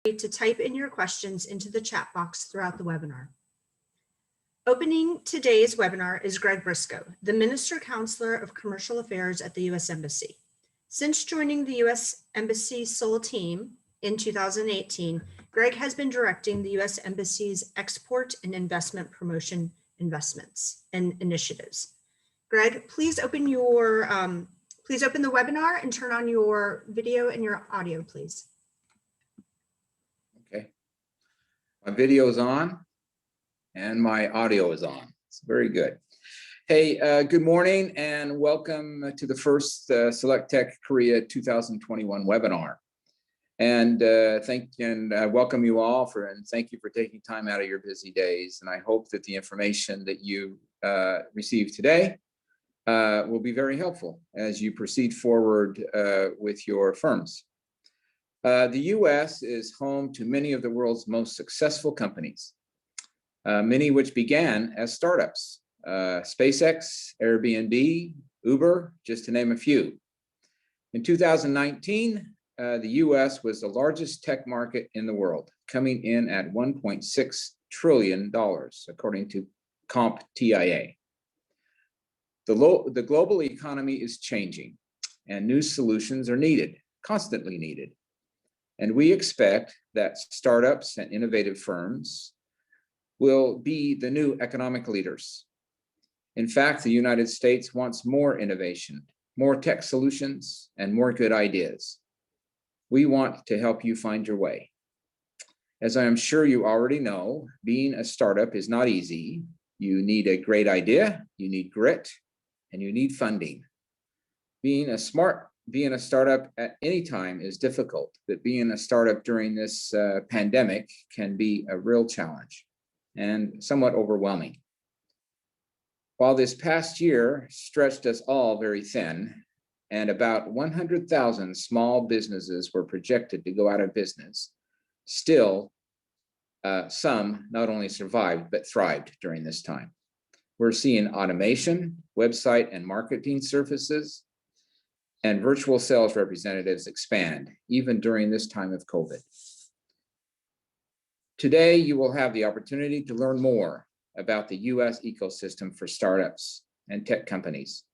to type in your questions into the chat box throughout the webinar. Opening today's webinar is Greg Briscoe, the Minister Counselor of Commercial Affairs at the U.S. Embassy. Since joining the U.S. Embassy Seoul team in 2018, Greg has been directing the U.S. Embassy's export and investment promotion investments and initiatives. Greg, please open the webinar and turn on your video and your audio, please. Okay, my video is on and my audio is on. It's very good. Hey, good morning and welcome to the first SelectTech Korea 2021 webinar. And welcome you all and thank you for taking time out of your busy days. And I hope that the information that you receive today will be very helpful as you proceed forward with your firms. The U.S. is home to many of the world's most successful companies, many which began as startups, SpaceX, Airbnb, Uber, just to name a few. In 2019, the U.S. was the largest tech market in the world, coming in at $1.6 trillion, according to CompTIA. The global economy is changing and new solutions are needed, constantly needed. And we expect that startups and innovative firms will be the new economic leaders. In fact, the United States wants more innovation, more tech solutions, and more good ideas. We want to help you find your way. As I am sure you already know, being a startup is not easy. You need a great idea, you need grit, and you need funding. Being a startup at any time is difficult, but being a startup during this pandemic can be a real challenge and somewhat overwhelming. While this past year stretched us all very thin, and about 100,000 small businesses were projected to go out of business, still some not only survived, but thrived during this time. We're seeing automation, website and marketing services, and virtual sales representatives expand, even during this time of COVID. Today, you will have the opportunity to learn more about the U.S. ecosystem for startups and tech companies.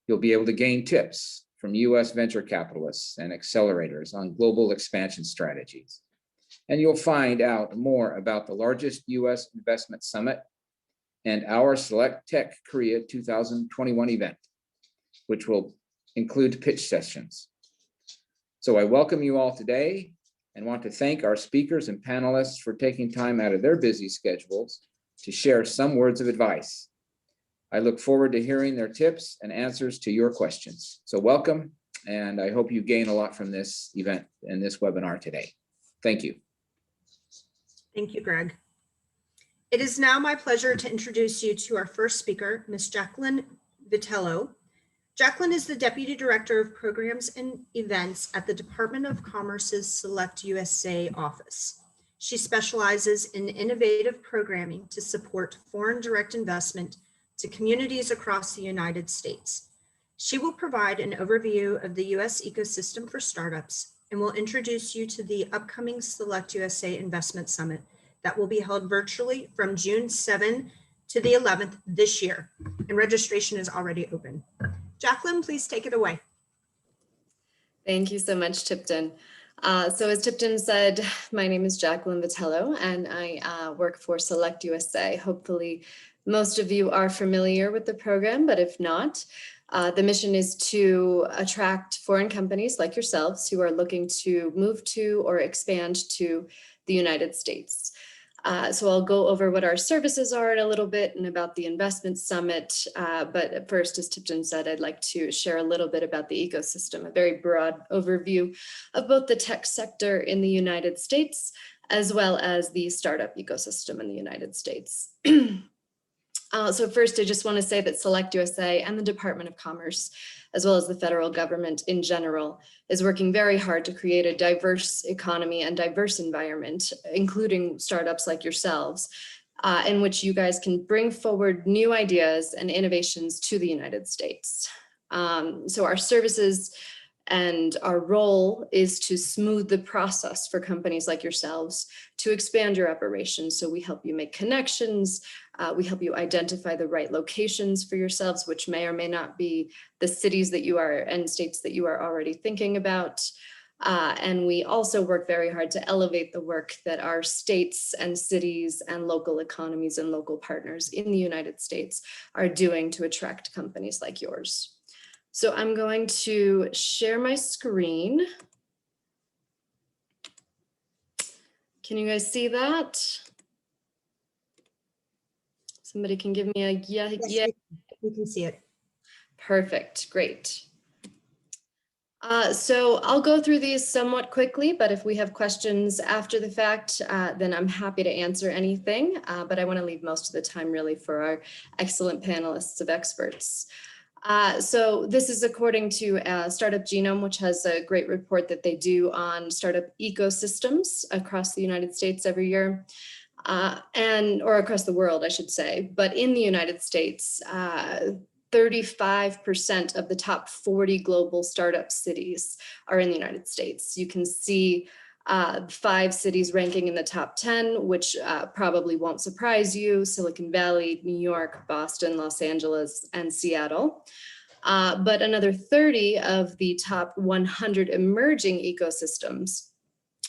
You'll be able to gain tips from U.S. venture capitalists and accelerators on global expansion strategies. And you'll find out more about the largest U.S. investment summit and our SelectTech Korea 2021 event, which will include pitch sessions. So I welcome you all today and want to thank our speakers and panelists for taking time out of their busy schedules to share some words of advice. I look forward to hearing their tips and answers to your questions. So welcome, and I hope you gain a lot from this event and this webinar today. Thank you. Thank you, Greg. It is now my pleasure to introduce you to our first speaker, Ms. Jacqueline Vitello. Jacqueline is the Deputy Director of Programs and Events at the Department of Commerce's SelectUSA office. She specializes in innovative programming to support foreign direct investment to communities across the United States. She will provide an overview of the U.S. ecosystem for startups and will introduce you to the upcoming SelectUSA Investment Summit that will be held virtually from June 7 to the 11th this year, and registration is already open. Jacqueline, please take it away. Thank you so much, Tipton. So as Tipton said, my name is Jacqueline Vitello and I work for SelectUSA. Hopefully most of you are familiar with the program, but if not, the mission is to attract foreign companies like yourselves who are looking to move to or expand to the United States. So I'll go over what our services are in a little bit and about the investment summit. But first, as Tipton said, I'd like to share a little bit about the ecosystem, a very broad overview of both the tech sector in the United States, as well as the startup ecosystem in the United States. So first, I just want to say that SelectUSA and the Department of Commerce, as well as the federal government in general, is working very hard to create a diverse economy and diverse environment, including startups like yourselves, in which you guys can bring forward new ideas and innovations to the United States. So our services And our role is to smooth the process for companies like yourselves to expand your operations. So we help you make connections. We help you identify the right locations for yourselves, which may or may not be the cities that you are and states that you are already thinking about. And we also work very hard to elevate the work that our states and cities and local economies and local partners in the United States are doing to attract companies like yours. So I'm going to share my screen. Can you guys see that? Somebody can give me a yeah. Yes, Yeah. we can see it. Perfect, great. So I'll go through these somewhat quickly, but if we have questions after the fact, then I'm happy to answer anything. But I want to leave most of the time really for our excellent panelists of experts. So this is according to Startup Genome, which has a great report that they do on startup ecosystems across the United States every year, or across the world, I should say. But in the United States, 35% of the top 40 global startup cities are in the United States. You can see 5 cities ranking in the top 10, which probably won't surprise you: Silicon Valley, New York, Boston, Los Angeles, and Seattle. But another 30 of the top 100 emerging ecosystems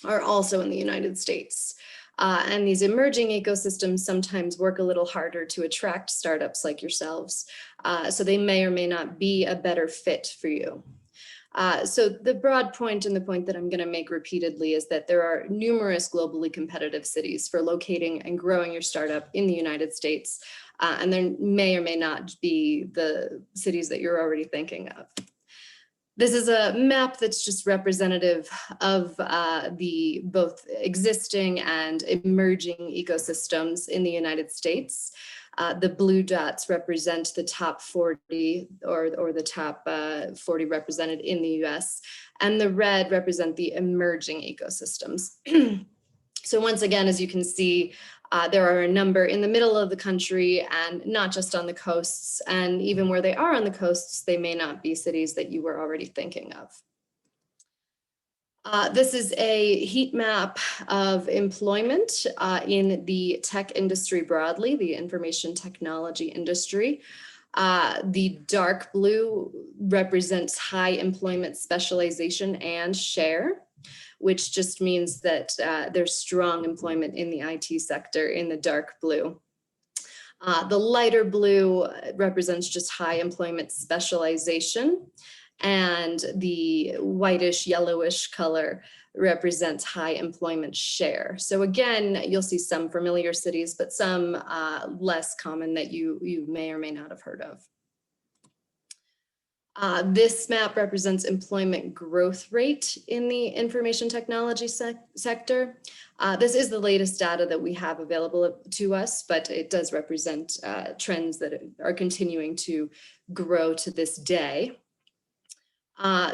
are also in the United States. And these emerging ecosystems sometimes work a little harder to attract startups like yourselves. So they may or may not be a better fit for you. So the broad point and the point that I'm going to make repeatedly is that there are numerous globally competitive cities for locating and growing your startup in the United States. And there may or may not be the cities that you're already thinking of. This is a map that's just representative of the both existing and emerging ecosystems in the United States. The blue dots represent the top 40 or the top 40 represented in the US, and the red represent the emerging ecosystems. So once again, as you can see, there are a number in the middle of the country and not just on the coasts. And even where they are on the coasts, they may not be cities that you were already thinking of. This is a heat map of employment in the tech industry broadly, the information technology industry. The dark blue represents high employment specialization and share, which just means that there's strong employment in the IT sector in the dark blue. The lighter blue represents just high employment specialization, and the whitish yellowish color represents high employment share. So again, you'll see some familiar cities, but some less common that you may or may not have heard of. This map represents employment growth rate in the information technology sector. This is the latest data that we have available to us, but it does represent trends that are continuing to grow to this day.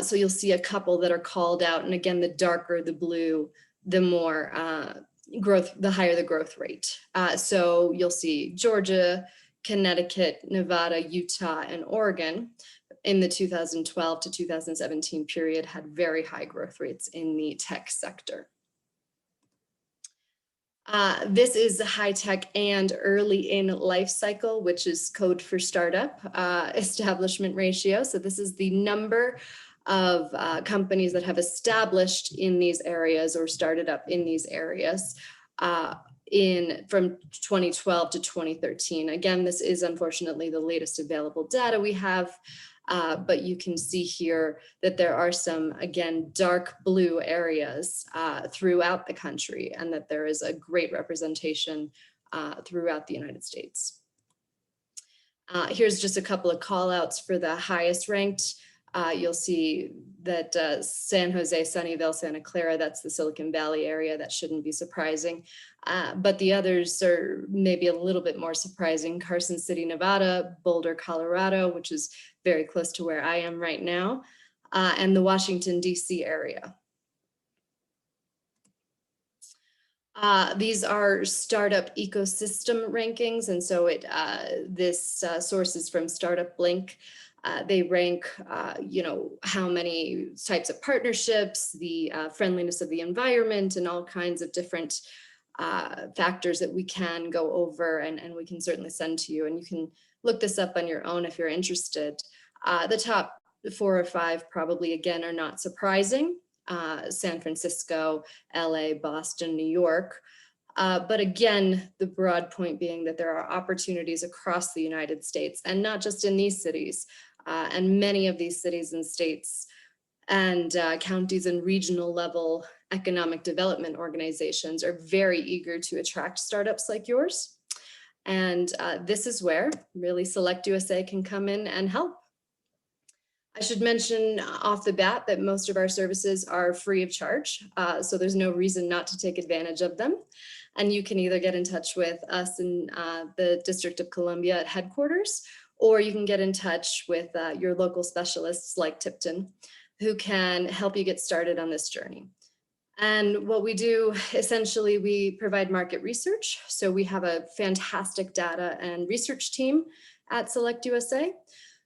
So you'll see a couple that are called out, and again, the darker the blue, the more growth, the higher the growth rate. So you'll see Georgia, Connecticut, Nevada, Utah, and Oregon in the 2012 to 2017 period had very high growth rates in the tech sector. This is the high tech and early in life cycle, which is code for startup establishment ratio. So this is the number of companies that have established in these areas or started up in these areas from 2012 to 2013. Again, this is unfortunately the latest available data we have. But you can see here that there are some, again, dark blue areas throughout the country, and that there is a great representation throughout the United States. Here's just a couple of call outs for the highest ranked. You'll see that San Jose, Sunnyvale, Santa Clara, that's the Silicon Valley area. That shouldn't be surprising. But the others are maybe a little bit more surprising. Carson City, Nevada, Boulder, Colorado, which is very close to where I am right now, and the Washington, D.C. area. These are startup ecosystem rankings, and so this source is from Startup Blink. They rank, how many types of partnerships, the friendliness of the environment, and all kinds of different factors that we can go over, and we can certainly send to you. And you can look this up on your own if you're interested. The top 4 or 5 probably, again, are not surprising. San Francisco, LA, Boston, New York. But again, the broad point being that there are opportunities across the United States, and not just in these cities. And many of these cities and states and counties and regional level economic development organizations are very eager to attract startups like yours. And this is where really SelectUSA can come in and help. I should mention off the bat that most of our services are free of charge, so there's no reason not to take advantage of them. And you can either get in touch with us in the District of Columbia at headquarters, or you can get in touch with your local specialists like Tipton, who can help you get started on this journey. And what we do, essentially, we provide market research. So we have a fantastic data and research team at SelectUSA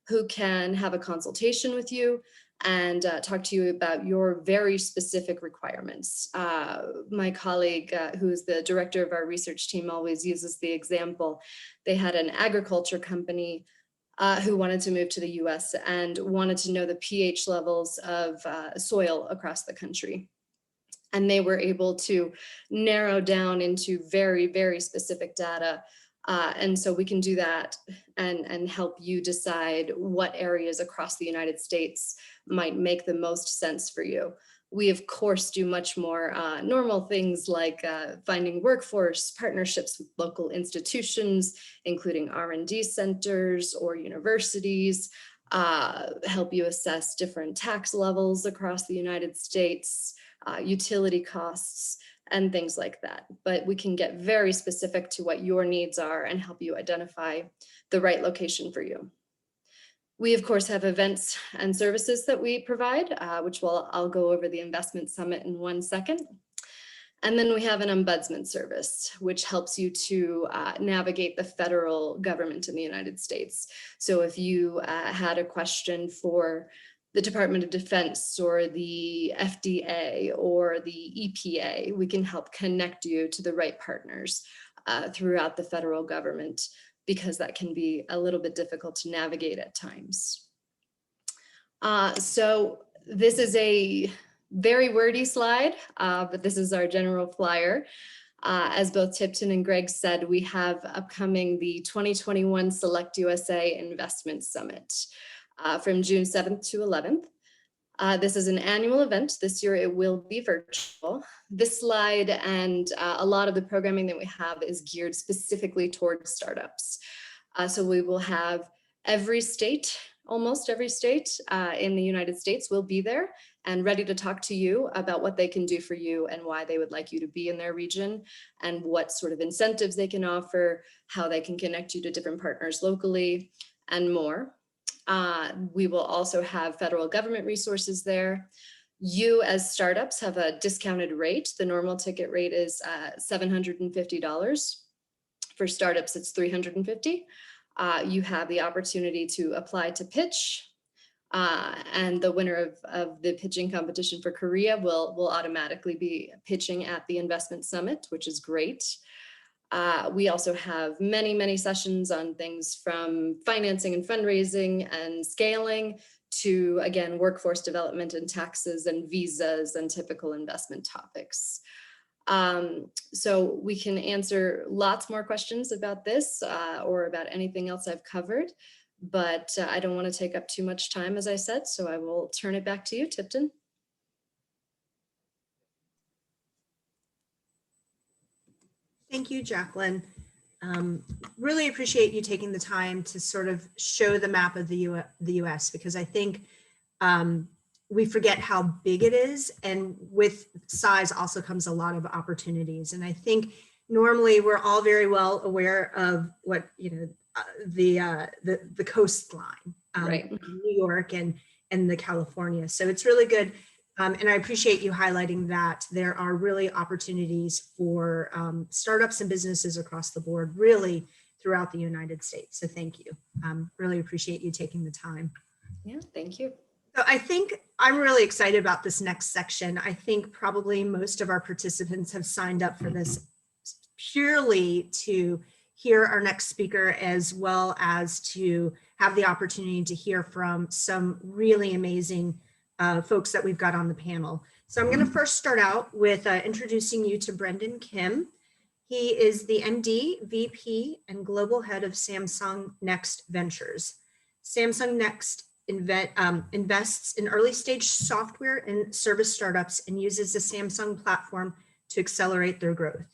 who can have a consultation with you and talk to you about your very specific requirements. My colleague, who's the director of our research team, always uses the example. They had an agriculture company who wanted to move to the US and wanted to know the pH levels of soil across the country. And they were able to narrow down into very, very specific data. And so we can do that and help you decide what areas across the United States might make the most sense for you. We, of course, do much more normal things like finding workforce, partnerships with local institutions, including R&D centers or universities, help you assess different tax levels across the United States, utility costs, and things like that. But we can get very specific to what your needs are and help you identify the right location for you. We, of course, have events and services that we provide, which I'll go over the investment summit in 1 second. And then we have an ombudsman service, which helps you to navigate the federal government in the United States. So if you had a question for the Department of Defense or the FDA or the EPA, we can help connect you to the right partners throughout the federal government, because that can be a little bit difficult to navigate at times. So this is a very wordy slide, but this is our general flyer. As both Tipton and Greg said, we have upcoming the 2021 SelectUSA Investment Summit from June 7th to 11th. This is an annual event. This year it will be virtual. This slide and a lot of the programming that we have is geared specifically towards startups. So we will have every state, almost every state in the United States will be there and ready to talk to you about what they can do for you and why they would like you to be in their region and what sort of incentives they can offer, how they can connect you to different partners locally, and more. We will also have federal government resources there. You as startups have a discounted rate. The normal ticket rate is $750. For startups, it's $350. You have the opportunity to apply to pitch, and the winner of the pitching competition for Korea will automatically be pitching at the investment summit, which is great. We also have many, many sessions on things from financing and fundraising and scaling to, again, workforce development and taxes and visas and typical investment topics. So we can answer lots more questions about this or about anything else I've covered, but I don't want to take up too much time, as I said, so I will turn it back to you, Tipton. Thank you, Jacqueline. Really appreciate you taking the time to sort of show the map of the US, because I think we forget how big it is, and with size also comes a lot of opportunities. And I think normally we're all very well aware of what, the coastline, Right. New York and the California. So it's really good. And I appreciate you highlighting that there are really opportunities for startups and businesses across the board, really throughout the United States. So thank you. Really appreciate you taking the time. Yeah, thank you. So I think I'm really excited about this next section. I think probably most of our participants have signed up for this purely to hear our next speaker, as well as to have the opportunity to hear from some really amazing folks that we've got on the panel. So I'm going to first start out with introducing you to Brendan Kim. He is the MD, VP, and Global Head of Samsung Next Ventures. Samsung Next invests in early stage software and service startups and uses the Samsung platform to accelerate their growth.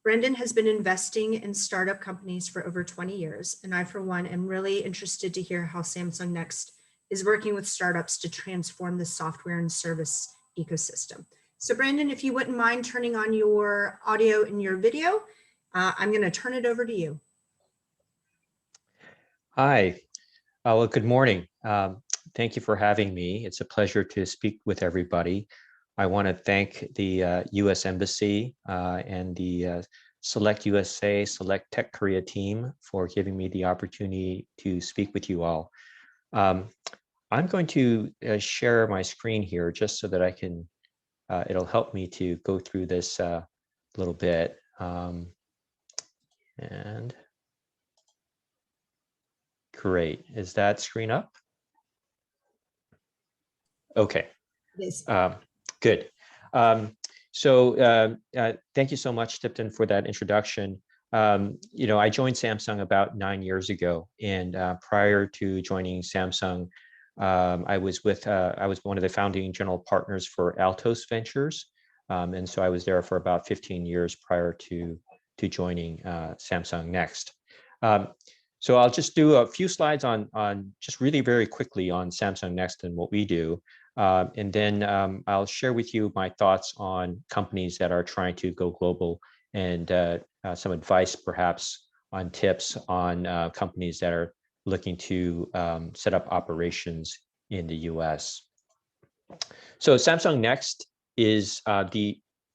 Brendan has been investing in startup companies for over 20 years, and I, for one, am really interested to hear how Samsung Next is working with startups to transform the software and service ecosystem. So Brandon, if you wouldn't mind turning on your audio and your video, I'm going to turn it over to you. Hi, well, good morning. Thank you for having me. It's a pleasure to speak with everybody. I want to thank the U.S. Embassy and the SelectUSA SelectTech Korea team for giving me the opportunity to speak with you all. I'm going to share my screen here just so that I can, it'll help me to go through this a little bit. And great. Is that screen up? Okay. Yes. Good. So thank you so much, Tipton, for that introduction. You know, I joined Samsung about 9 years ago, and prior to joining Samsung, I was one of the founding general partners for Altos Ventures, and so I was there for about 15 years prior to joining Samsung Next. So I'll just do a few slides on just really very quickly on Samsung Next and what we do. And then I'll share with you my thoughts on companies that are trying to go global and some advice perhaps on tips on companies that are looking to set up operations in the US. So Samsung Next is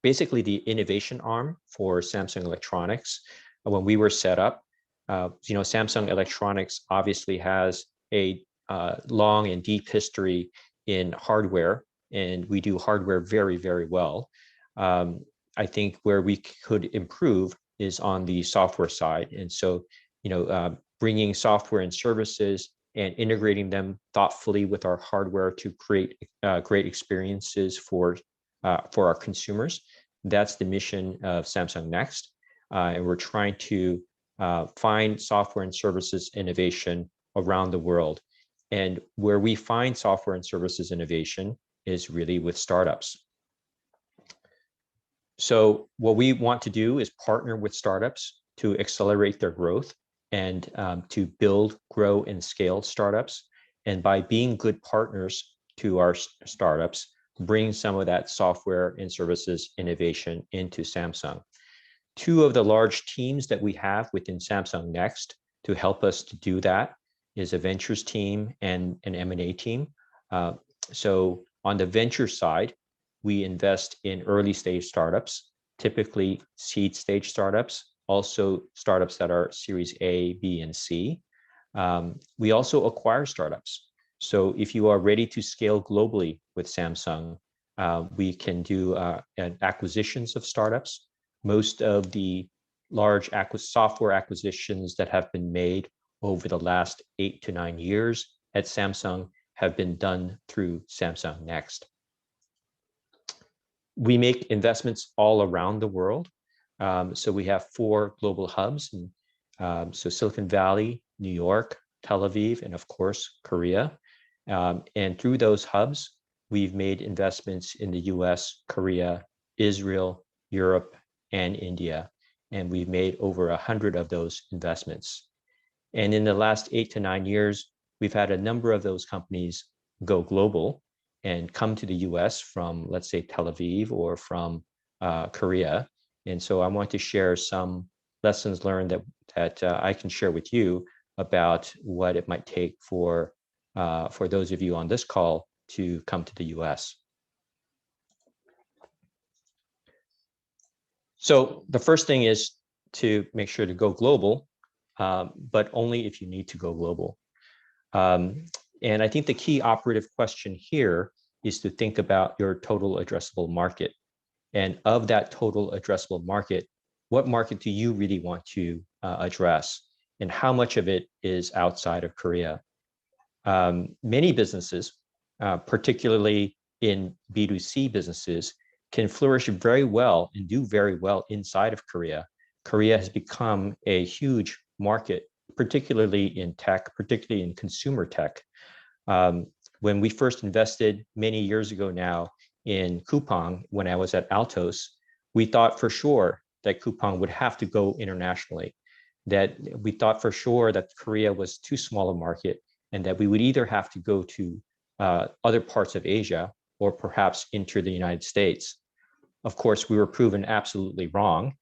basically the innovation arm for Samsung Electronics. When we were set up, you know, Samsung Electronics obviously has a long and deep history in hardware, and we do hardware very, very well. I think where we could improve is on the software side. And so, you know, bringing software and services and integrating them thoughtfully with our hardware to create great experiences for our consumers. That's the mission of Samsung Next. And we're trying to find software and services innovation around the world. And where we find software and services innovation is really with startups. So what we want to do is partner with startups to accelerate their growth and to build, grow, and scale startups. And by being good partners to our startups, bring some of that software and services innovation into Samsung. Two of the large teams that we have within Samsung Next to help us to do that is a ventures team and an M&A team. So on the venture side, we invest in early stage startups, typically seed stage startups, also startups that are Series A, B, and C. We also acquire startups. So if you are ready to scale globally with Samsung, we can do acquisitions of startups. Most of the large software acquisitions that have been made over the last 8 to 9 years at Samsung have been done through Samsung Next. We make investments all around the world. So we have 4 global hubs. So Silicon Valley, New York, Tel Aviv, and of course, Korea. And through those hubs, we've made investments in the US, Korea, Israel, Europe, and India. And we've made over 100 of those investments. And in the last 8 to 9 years, we've had a number of those companies go global and come to the US from, let's say, Tel Aviv or from Korea. And so I want to share some lessons learned that I can share with you about what it might take for those of you on this call to come to the US. So the first thing is to make sure to go global, but only if you need to go global. And I think the key operative question here is to think about your total addressable market. And of that total addressable market, what market do you really want to address? And how much of it is outside of Korea? Many businesses, particularly in B2C businesses, can flourish very well and do very well inside of Korea. Korea has become a huge market, particularly in tech, particularly in consumer tech. When we first invested many years ago now in Coupang, when I was at Altos, we thought for sure that Coupang would have to go internationally, that we thought for sure that Korea was too small a market and that we would either have to go to other parts of Asia or perhaps enter the United States. Of course, we were proven absolutely wrong.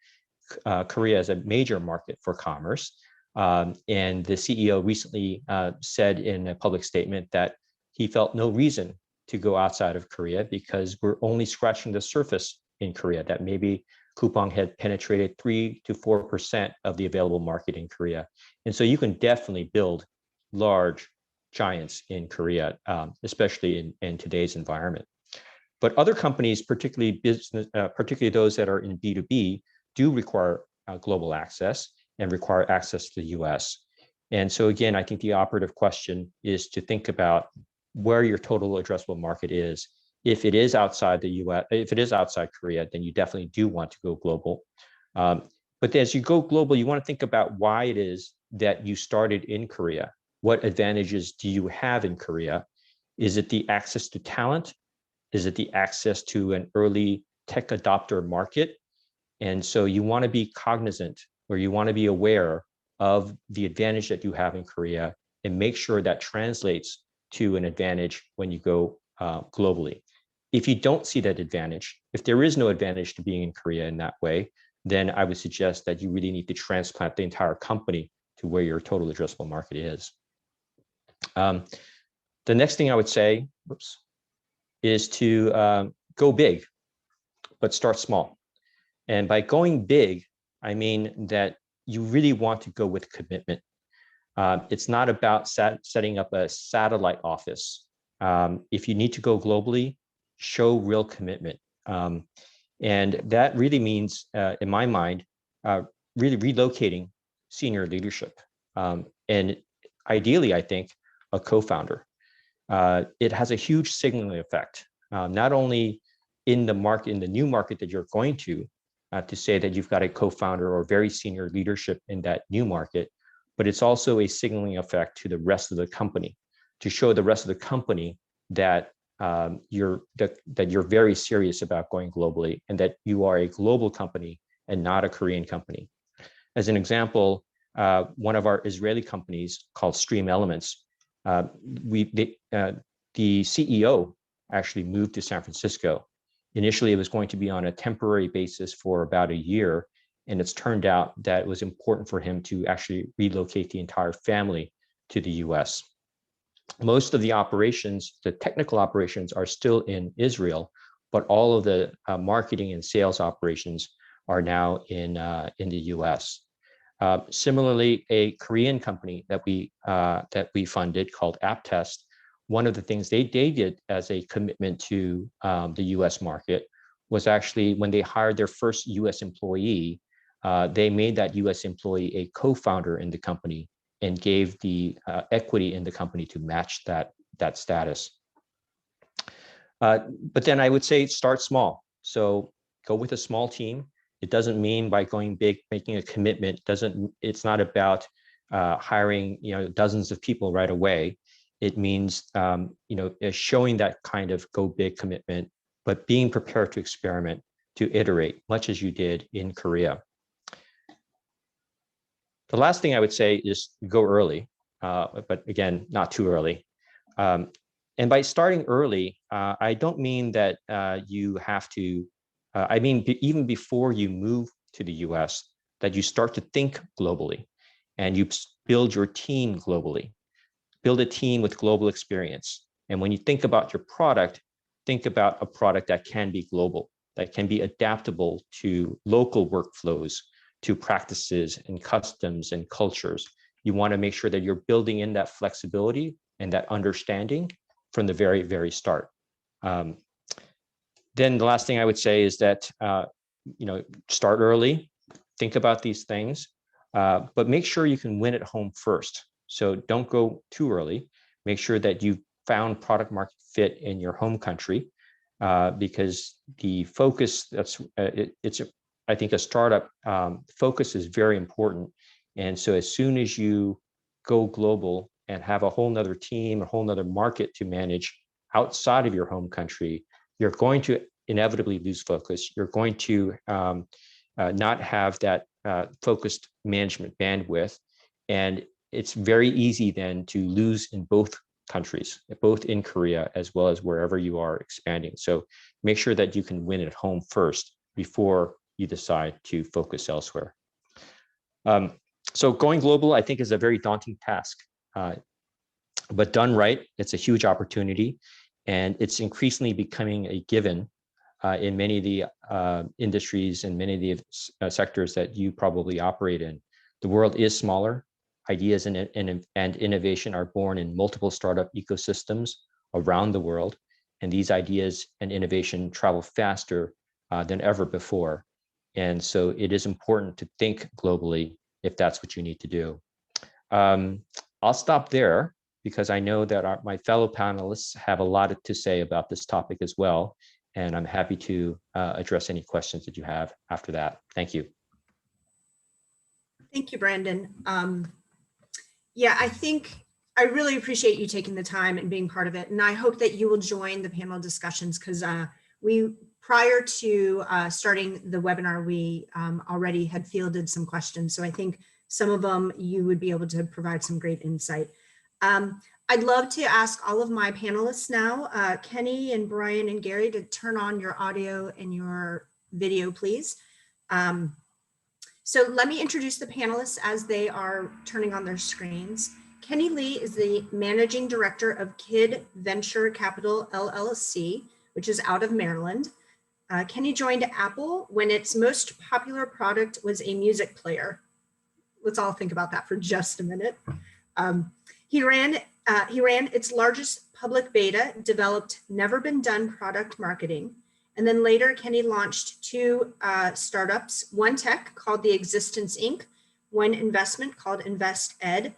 Korea is a major market for commerce. And the CEO recently said in a public statement that he felt no reason to go outside of Korea because we're only scratching the surface in Korea, that maybe Coupang had penetrated 3 to 4% of the available market in Korea. And so you can definitely build large giants in Korea, especially in today's environment. But other companies, particularly those that are in B2B, do require global access and require access to the US. And so again, I think the operative question is to think about where your total addressable market is. If it is outside the US, if it is outside Korea, then you definitely do want to go global. But as you go global, you want to think about why it is that you started in Korea. What advantages do you have in Korea? Is it the access to talent? Is it the access to an early tech adopter market? And so you want to be cognizant, or you want to be aware of the advantage that you have in Korea and make sure that translates to an advantage when you go globally. If you don't see that advantage, if there is no advantage to being in Korea in that way, then I would suggest that you really need to transplant the entire company to where your total addressable market is. The next thing I would say, is to go big, but start small. And by going big, I mean that you really want to go with commitment. It's not about setting up a satellite office. If you need to go globally, show real commitment. And that really means, in my mind, really relocating senior leadership. And ideally, I think, a co-founder. It has a huge signaling effect, not only in the market, in the new market that you're going to say that you've got a co-founder or very senior leadership in that new market, but it's also a signaling effect to the rest of the company, to show the rest of the company that you're very serious about going globally and that you are a global company and not a Korean company. As an example, one of our Israeli companies called Stream Elements, the CEO actually moved to San Francisco. Initially, it was going to be on a temporary basis for about a year, and it's turned out that it was important for him to actually relocate the entire family to the US. Most of the operations, the technical operations, are still in Israel, but all of the marketing and sales operations are now in the US. Similarly, a Korean company that we funded called AppTest, one of the things they did as a commitment to the US market was actually when they hired their first US employee, they made that US employee a co-founder in the company and gave the equity in the company to match that status. But then I would say start small. So go with a small team. It doesn't mean by going big, making a commitment, it's not about hiring dozens of people right away. It means showing that kind of go big commitment, but being prepared to experiment, to iterate, much as you did in Korea. The last thing I would say is go early, but again, not too early. And by starting early, I don't mean that you have to, I mean, even before you move to the US, that you start to think globally and you build your team globally. Build a team with global experience. And when you think about your product, think about a product that can be global, that can be adaptable to local workflows, to practices and customs and cultures. You want to make sure that you're building in that flexibility and that understanding from the very, very start. Then the last thing I would say is that, start early, think about these things, but make sure you can win at home first. So don't go too early. Make sure that you've found product market fit in your home country, because the focus, I think a startup focus is very important. And so as soon as you go global and have a whole nother team, a whole nother market to manage outside of your home country, you're going to inevitably lose focus. You're going to not have that focused management bandwidth. And it's very easy then to lose in both countries, both in Korea as well as wherever you are expanding. So make sure that you can win at home first before you decide to focus elsewhere. So going global, I think, is a very daunting task, but done right, it's a huge opportunity, and it's increasingly becoming a given in many of the industries and many of the sectors that you probably operate in. The world is smaller. Ideas and innovation are born in multiple startup ecosystems around the world, and these ideas and innovation travel faster than ever before. And so it is important to think globally if that's what you need to do. I'll stop there because I know that my fellow panelists have a lot to say about this topic as well, and I'm happy to address any questions that you have after that. Thank you. Thank you, Brandon. Yeah, I really appreciate you taking the time and being part of it. And I hope that you will join the panel discussions, because prior to starting the webinar, we already had fielded some questions. So I think some of them you would be able to provide some great insight. I'd love to ask all of my panelists now, Kenny and Brian and Gary, to turn on your audio and your video, please. So let me introduce the panelists as they are turning on their screens. Kenny Lee is the Managing Director of KID Venture Capital LLC, which is out of Maryland. Kenny joined Apple when its most popular product was a music player. Let's all think about that for just a minute. He ran its largest public beta, developed never been done product marketing. And then later, Kenny launched two startups, one tech called The Existence Inc., one investment called Invest Ed,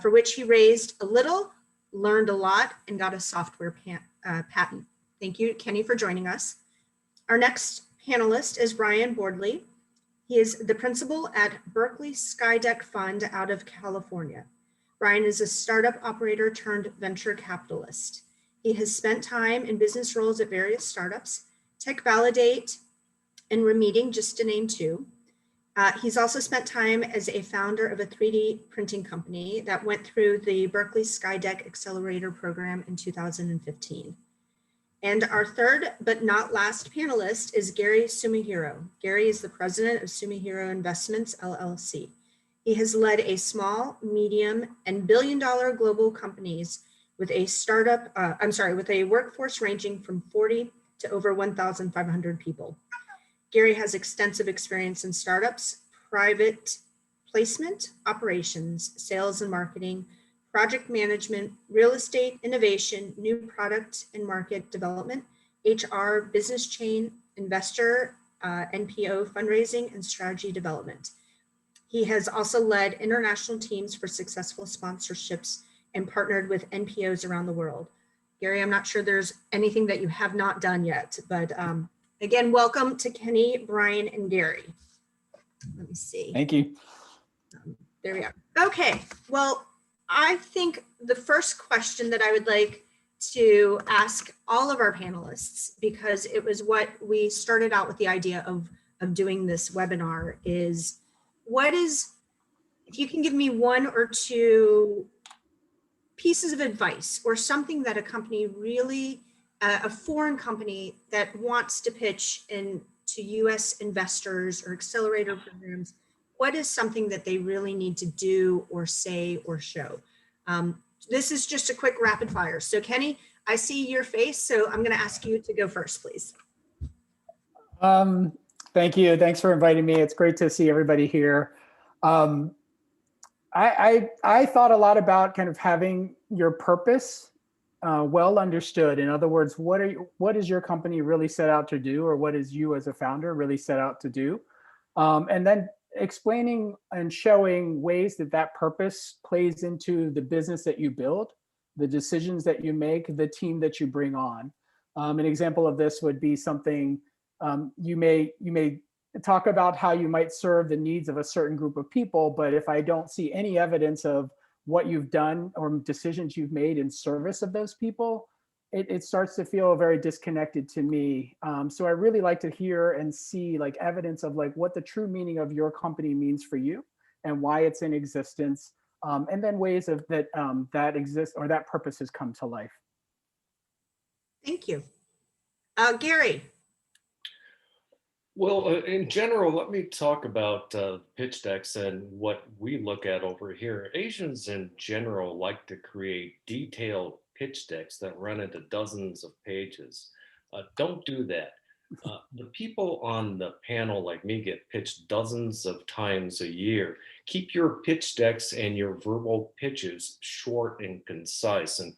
for which he raised a little, learned a lot, and got a software patent. Thank you, Kenny, for joining us. Our next panelist is Brian Bordley. He is the principal at Berkeley Skydeck Fund out of California. Brian is a startup operator turned venture capitalist. He has spent time in business roles at various startups, Tech Validate and Remeeting, just to name two. He's also spent time as a founder of a 3D printing company that went through the Berkeley Skydeck Accelerator program in 2015. And our third but not last panelist is Gary Sumihiro. Gary is the president of Sumihiro Investments, LLC. He has led a small, medium, and billion-dollar global companies with a workforce ranging from 40 to over 1,500 people. Gary has extensive experience in startups, private placement, operations, sales and marketing, project management, real estate, innovation, new product and market development, HR, business chain, investor, NPO fundraising, and strategy development. He has also led international teams for successful sponsorships and partnered with NPOs around the world. Gary, I'm not sure there's anything that you have not done yet, but again, welcome to Kenny, Brian, and Gary. Let me see. Thank you. There we are. Okay, well, I think the first question that I would like to ask all of our panelists, because it was what we started out with the idea of doing this webinar, is if you can give me one or two pieces of advice or something that a company really, a foreign company that wants to pitch to US investors or accelerator programs, what is something that they really need to do or say or show? This is just a quick rapid fire. So Kenny, I see your face, so I'm going to ask you to go first, please. Thank you. Thanks for inviting me. It's great to see everybody here. I thought a lot about kind of having, your purpose well understood. In other words, what is your company really set out to do, or what is you as a founder really set out to do? And then explaining and showing ways that that purpose plays into the business that you build, the decisions that you make, the team that you bring on. An example of this would be something you may talk about how you might serve the needs of a certain group of people, but if I don't see any evidence of what you've done or decisions you've made in service of those people, it starts to feel very disconnected to me. So I really like to hear and see like evidence of like what the true meaning of your company means for you and why it's in existence, and then ways of that exists or that purpose has come to life. Thank you. Gary. Well, in general, let me talk about pitch decks and what we look at over here. Asians in general like to create detailed pitch decks that run into dozens of pages. Don't do that. The people on the panel like me get pitched dozens of times a year. Keep your pitch decks and your verbal pitches short and concise. And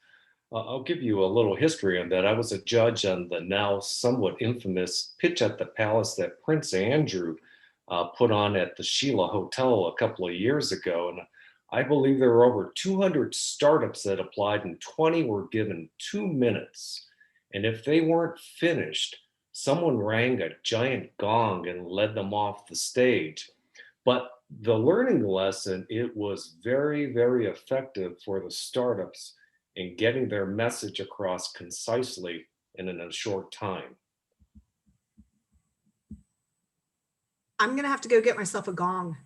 I'll give you a little history on that. I was a judge on the now somewhat infamous Pitch at the Palace that Prince Andrew put on at the Sheila Hotel a couple of years ago. And I believe there were over 200 startups that applied and 20 were given 2 minutes. And if they weren't finished, someone rang a giant gong and led them off the stage. But the learning lesson, it was very, very effective for the startups in getting their message across concisely and in a short time. I'm going to have to go get myself a gong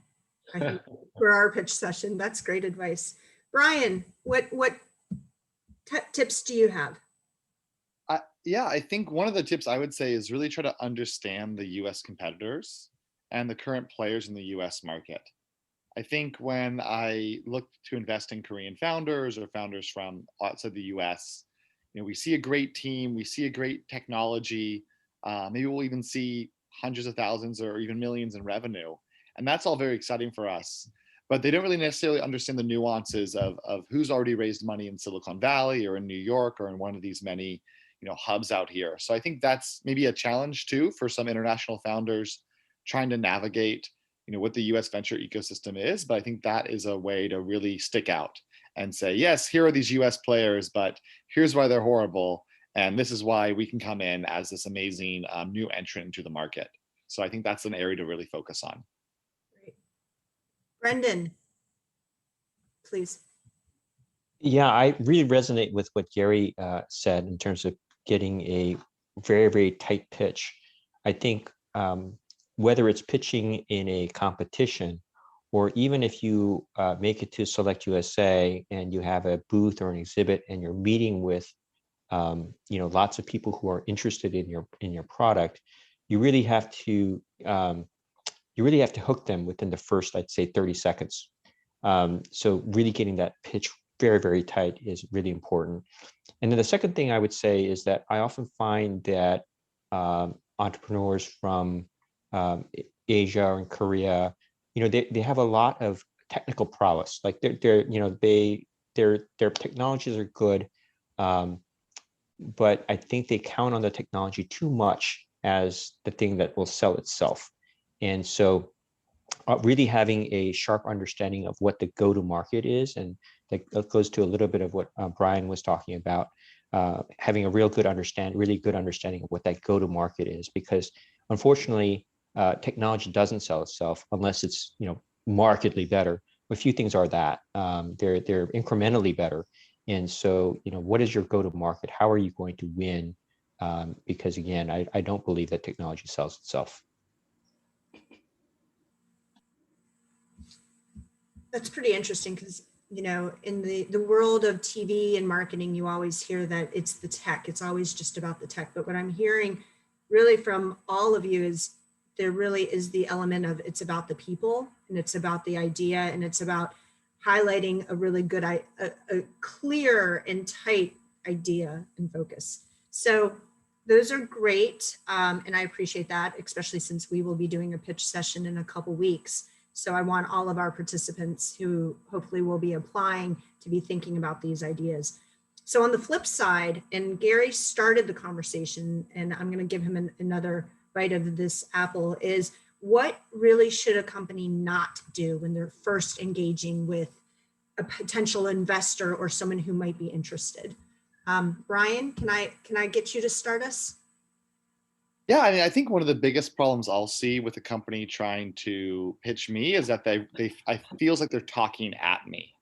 for our pitch session. That's great advice. Brian, what tips do you have? Yeah, I think one of the tips I would say is really try to understand the US competitors and the current players in the US market. I think when I look to invest in Korean founders or founders from outside the US, we see a great team, we see a great technology, maybe we'll even see hundreds of thousands or even millions in revenue. And that's all very exciting for us. But they don't really necessarily understand the nuances of who's already raised money in Silicon Valley or in New York or in one of these many hubs out here. So I think that's maybe a challenge too for some international founders trying to navigate what the US venture ecosystem is. But I think that is a way to really stick out and say, yes, here are these US players, but here's why they're horrible. And this is why we can come in as this amazing new entrant into the market. So I think that's an area to really focus on. Great. Brendan, please. Yeah, I really resonate with what Gary said in terms of getting a very, very tight pitch. I think whether it's pitching in a competition or even if you make it to SelectUSA and you have a booth or an exhibit and you're meeting with lots of people who are interested in your product, you really have to hook them within the first, I'd say, 30 seconds. So really getting that pitch very, very tight is really important. And then the second thing I would say is that I often find that entrepreneurs from Asia or in Korea, they have a lot of technical prowess. Like their technologies are good, but I think they count on the technology too much as the thing that will sell itself. And so really having a sharp understanding of what the go-to-market is, and that goes to a little bit of what Brian was talking about, having a really good understanding of what that go-to-market is, because unfortunately, technology doesn't sell itself unless it's markedly better. A few things are that they're incrementally better, and so what is your go-to-market? How are you going to win? Because again, I don't believe that technology sells itself. That's pretty interesting because, in the world of TV and marketing, you always hear that it's the tech. It's always just about the tech. But what I'm hearing really from all of you is there really is the element of it's about the people and it's about the idea and it's about highlighting a really good, a clear and tight idea and focus. So those are great. And I appreciate that, especially since we will be doing a pitch session in a couple weeks. So I want all of our participants who hopefully will be applying to be thinking about these ideas. So on the flip side, and Gary started the conversation, and I'm going to give him another bite of this apple, is what really should a company not do when they're first engaging with a potential investor or someone who might be interested? Brian, can I get you to start us? Yeah, I mean, I think one of the biggest problems I'll see with a company trying to pitch me is that I feels like they're talking at me,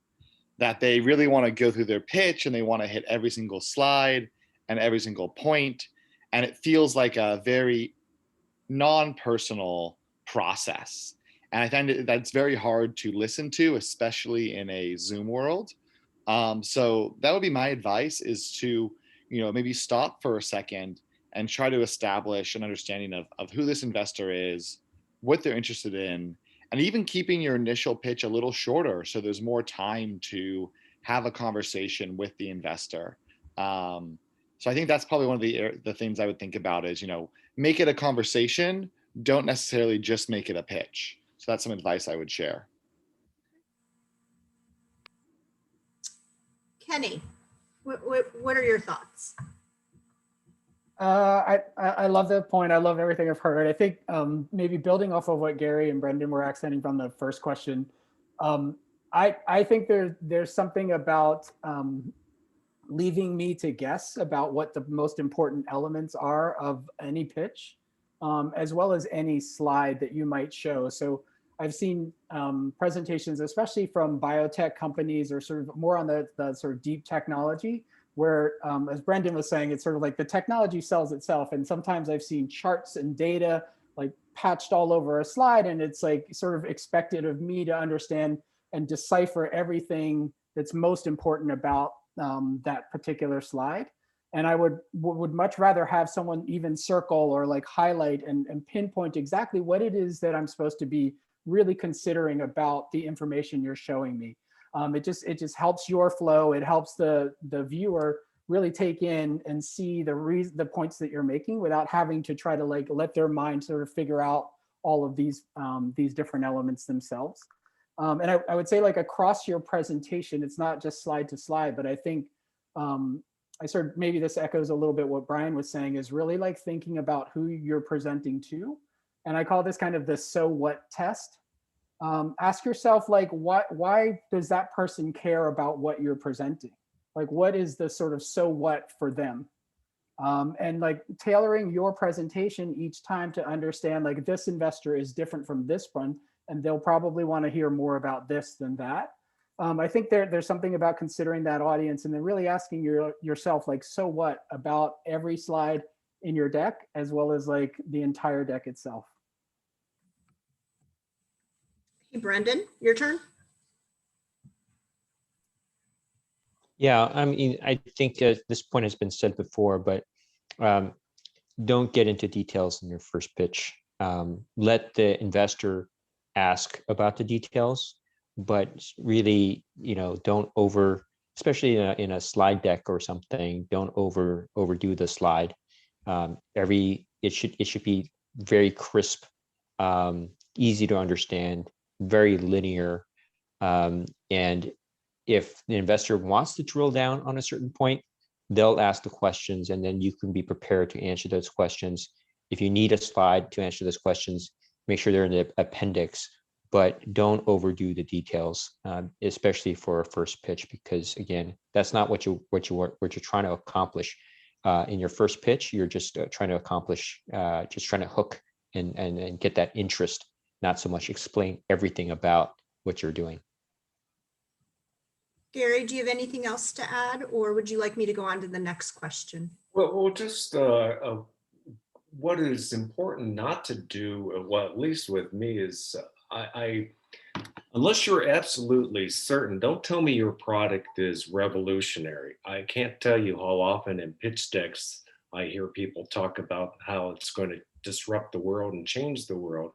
that they really want to go through their pitch and they want to hit every single slide and every single point, and it feels like a very non-personal process. And I find that's very hard to listen to, especially in a Zoom world. So that would be my advice: is to maybe stop for a second and try to establish an understanding of who this investor is, what they're interested in, and even keeping your initial pitch a little shorter so there's more time to have a conversation with the investor. So I think that's probably one of the things I would think about is, make it a conversation. Don't necessarily just make it a pitch. So that's some advice I would share. Kenny, what are your thoughts? I love that point. I love everything I've heard. I think maybe building off of what Gary and Brendan were accenting from the first question, I think there's something about leaving me to guess about what the most important elements are of any pitch, as well as any slide that you might show. So I've seen presentations, especially from biotech companies or sort of more on the sort of deep technology, where, as Brendan was saying, it's sort of like the technology sells itself. And sometimes I've seen charts and data like patched all over a slide, and it's like sort of expected of me to understand and decipher everything that's most important about that particular slide. And I would much rather have someone even circle or like highlight and pinpoint exactly what it is that I'm supposed to be really considering about the information you're showing me. It just helps your flow. It helps the viewer really take in and see the points that you're making without having to try to like let their mind sort of figure out all of these different elements themselves. And I would say like across your presentation, it's not just slide to slide, but I think I sort of, maybe this echoes a little bit what Brian was saying, is really like thinking about who you're presenting to. And I call this kind of the so what test. Ask yourself, like, why does that person care about what you're presenting? Like, what is the sort of so what for them? And like tailoring your presentation each time to understand, like, this investor is different from this one, and they'll probably want to hear more about this than that. I think there's something about considering that audience and then really asking yourself, like, so what about every slide in your deck, as well as like the entire deck itself. Hey, Brendan, your turn. Yeah, I mean, I think this point has been said before, but don't get into details in your first pitch. Let the investor ask about the details, but really, don't especially in a slide deck or something, don't overdo the slide. It should be very crisp, easy to understand, very linear, and if the investor wants to drill down on a certain point, they'll ask the questions, and then you can be prepared to answer those questions. If you need a slide to answer those questions, make sure they're in the appendix, but don't overdo the details, especially for a first pitch, because again, that's not what you're trying to accomplish. In your first pitch, you're just trying to accomplish, just trying to hook and get that interest, not so much explain everything about what you're doing. Gary, do you have anything else to add, or would you like me to go on to the next question? Well, just what is important not to do, well, at least with me, is unless you're absolutely certain, don't tell me your product is revolutionary. I can't tell you how often in pitch decks I hear people talk about how it's going to disrupt the world and change the world.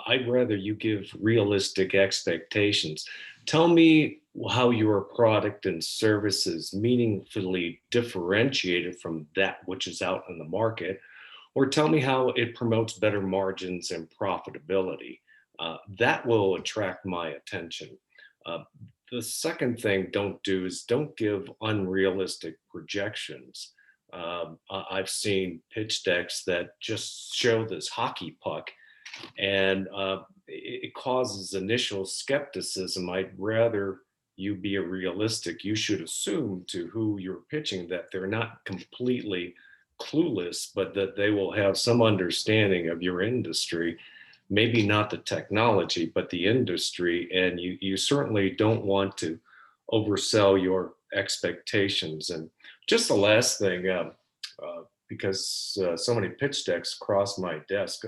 I'd rather you give realistic expectations. Tell me how your product and service is meaningfully differentiated from that which is out in the market, or tell me how it promotes better margins and profitability. That will attract my attention. Uh, the second thing don't do is don't give unrealistic projections. I've seen pitch decks that just show this hockey puck, and it causes initial skepticism. I'd rather you be a realistic. You should assume to who you're pitching that they're not completely clueless, but that they will have some understanding of your industry, maybe not the technology, but the industry. And you certainly don't want to oversell your expectations. And just the last thing, because so many pitch decks cross my desk,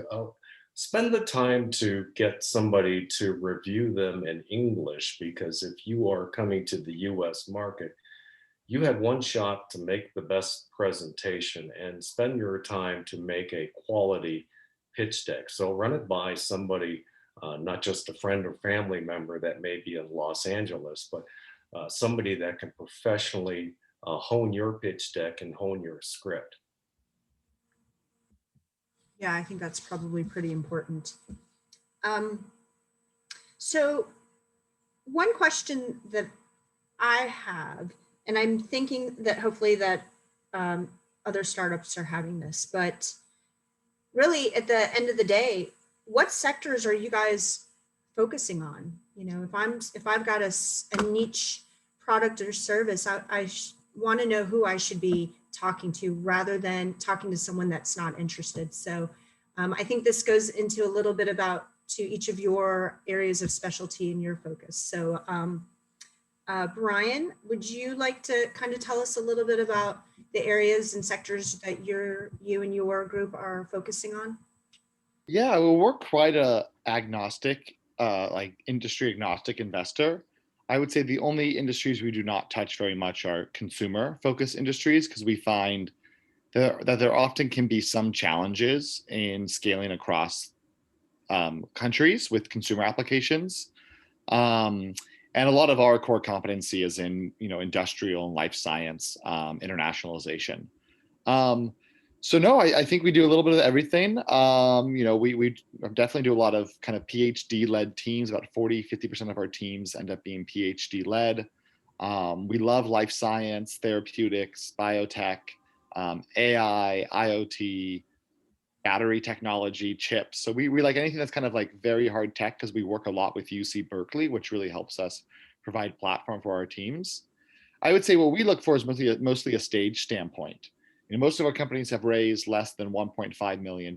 spend the time to get somebody to review them in English, because if you are coming to the US market, you have one shot to make the best presentation, and spend your time to make a quality pitch deck. So run it by somebody, not just a friend or family member that may be in Los Angeles, but somebody that can professionally hone your pitch deck and hone your script. Yeah, I think that's probably pretty important. So one question that I have, and I'm thinking that hopefully that other startups are having this, but really at the end of the day, what sectors are you guys focusing on? You know, if I've got a niche product or service, I want to know who I should be talking to rather than talking to someone that's not interested. So I think this goes into a little bit about to each of your areas of specialty and your focus. So Brian, would you like to kind of tell us a little bit about the areas and sectors that you and your group are focusing on? Yeah, well, we're quite a agnostic, like industry agnostic investor. I would say the only industries we do not touch very much are consumer focused industries, because we find that there often can be some challenges in scaling across countries with consumer applications. And a lot of our core competency is in, industrial and life science internationalization. So no, I think we do a little bit of everything. We definitely do a lot of kind of PhD led teams. About 40-50% of our teams end up being PhD led. We love life science, therapeutics, biotech, AI, IoT, battery technology, chips. So we like anything that's kind of like very hard tech, because we work a lot with UC Berkeley, which really helps us provide platform for our teams. I would say what we look for is mostly a stage standpoint. Most of our companies have raised less than $1.5 million.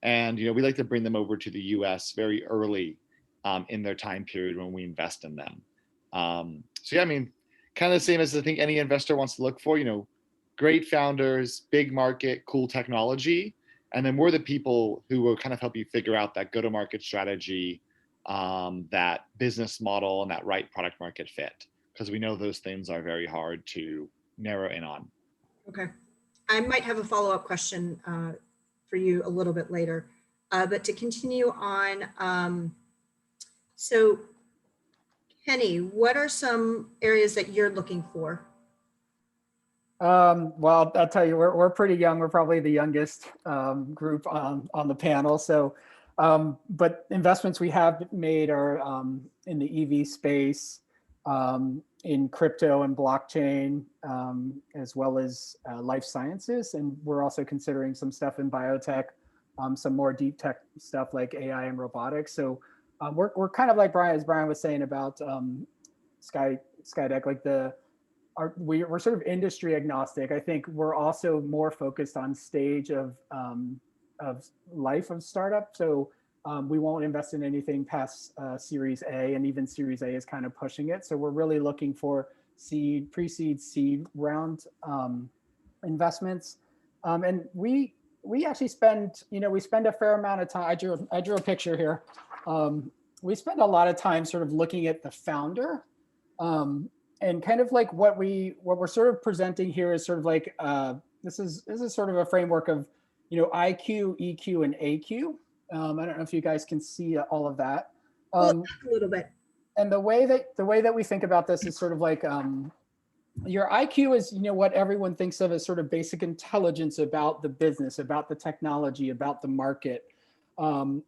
And we like to bring them over to the US very early in their time period when we invest in them. So yeah, kind of the same as I think any investor wants to look for, great founders, big market, cool technology. And then we're the people who will kind of help you figure out that go-to-market strategy, that business model, and that right product market fit, because we know those things are very hard to narrow in on. Okay. I might have a follow-up question for you a little bit later, but to continue on, so Kenny, what are some areas that you're looking for? Well, I'll tell you, we're pretty young. We're probably the youngest group on the panel. So, but investments we have made are in the EV space, in crypto and blockchain, as well as life sciences. And we're also considering some stuff in biotech, some more deep tech stuff like AI and robotics. So we're kind of like as Brian was saying about SkyDeck, like we're sort of industry agnostic. I think we're also more focused on stage of life of startup. So we won't invest in anything past Series A, and even Series A is kind of pushing it. So we're really looking for seed, pre-seed, seed round investments. And we actually spend, we spend a fair amount of time. I drew a picture here. We spend a lot of time sort of looking at the founder. And kind of like what we're sort of presenting here is sort of like this is sort of a framework of IQ, EQ, and AQ. I don't know if you guys can see all of that. A little bit. And the way that we think about this is sort of like your IQ is what everyone thinks of as sort of basic intelligence about the business, about the technology, about the market. And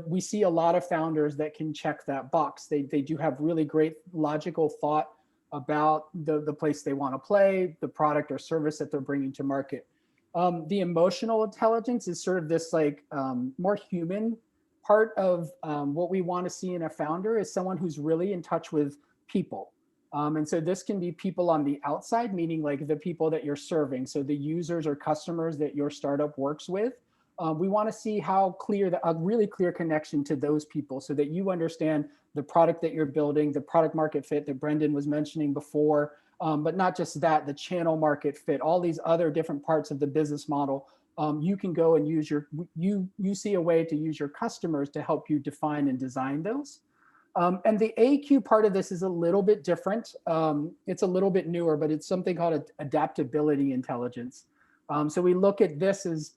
we see a lot of founders that can check that box. They do have really great logical thought about the place they want to play, the product or service that they're bringing to market. The emotional intelligence is sort of this like more human part of what we want to see in a founder, is someone who's really in touch with people. And so this can be people on the outside, meaning like the people that you're serving. So the users or customers that your startup works with. We want to see how clear, a really clear connection to those people, so that you understand the product that you're building, the product market fit that Brendan was mentioning before, but not just that, the channel market fit, all these other different parts of the business model. You can go and use you see a way to use your customers to help you define and design those. And the AQ part of this is a little bit different. It's a little bit newer, but it's something called adaptability intelligence. So we look at this as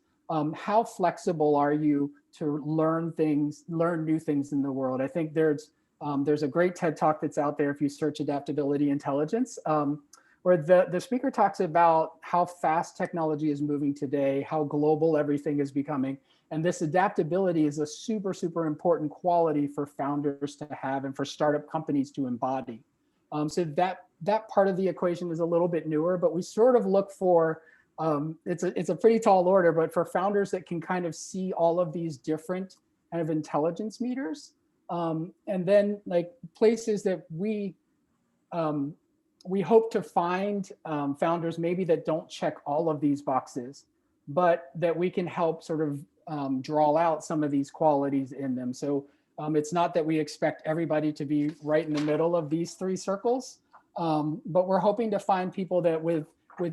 how flexible are you to learn new things in the world. I think there's a great TED Talk that's out there if you search adaptability intelligence, where the speaker talks about how fast technology is moving today, how global everything is becoming. And this adaptability is a super, super important quality for founders to have and for startup companies to embody. So that part of the equation is a little bit newer, but we sort of look for, it's a pretty tall order, but for founders that can kind of see all of these different kind of intelligence meters. And then like places that we hope to find founders maybe that don't check all of these boxes, but that we can help sort of draw out some of these qualities in them. So it's not that we expect everybody to be right in the middle of these three circles, but we're hoping to find people that with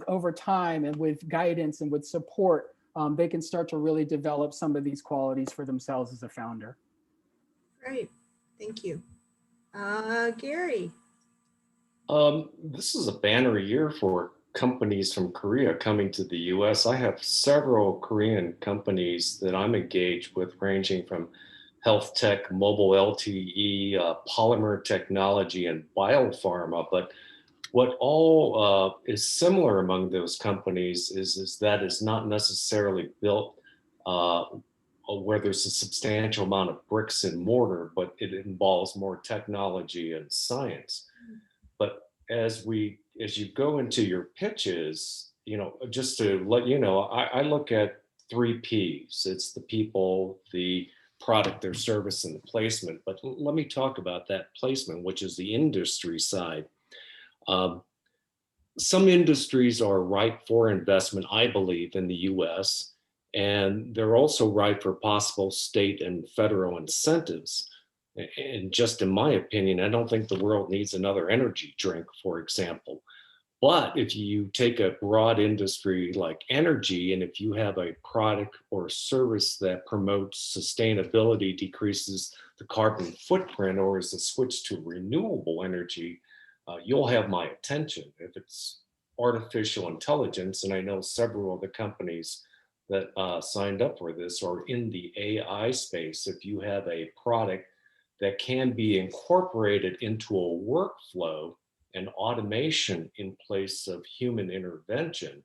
over time and with guidance and with support, they can start to really develop some of these qualities for themselves as a founder. Great, thank you. Gary. This is a banner year for companies from Korea coming to the US. I have several Korean companies that I'm engaged with, ranging from health tech, mobile LTE, polymer technology, and biopharma. But what all is similar among those companies is that it's not necessarily built where there's a substantial amount of bricks and mortar, but it involves more technology and science. But as you go into your pitches, just to let you know, I look at 3 Ps. It's the people, the product, their service, and the placement. But let me talk about that placement, which is the industry side. Some industries are ripe for investment, I believe, in the US, and they're also ripe for possible state and federal incentives. And just in my opinion, I don't think the world needs another energy drink, for example. But if you take a broad industry like energy, and if you have a product or service that promotes sustainability, decreases the carbon footprint, or is a switch to renewable energy, you'll have my attention. If it's artificial intelligence, and I know several of the companies that signed up for this are in the AI space, if you have a product that can be incorporated into a workflow and automation in place of human intervention,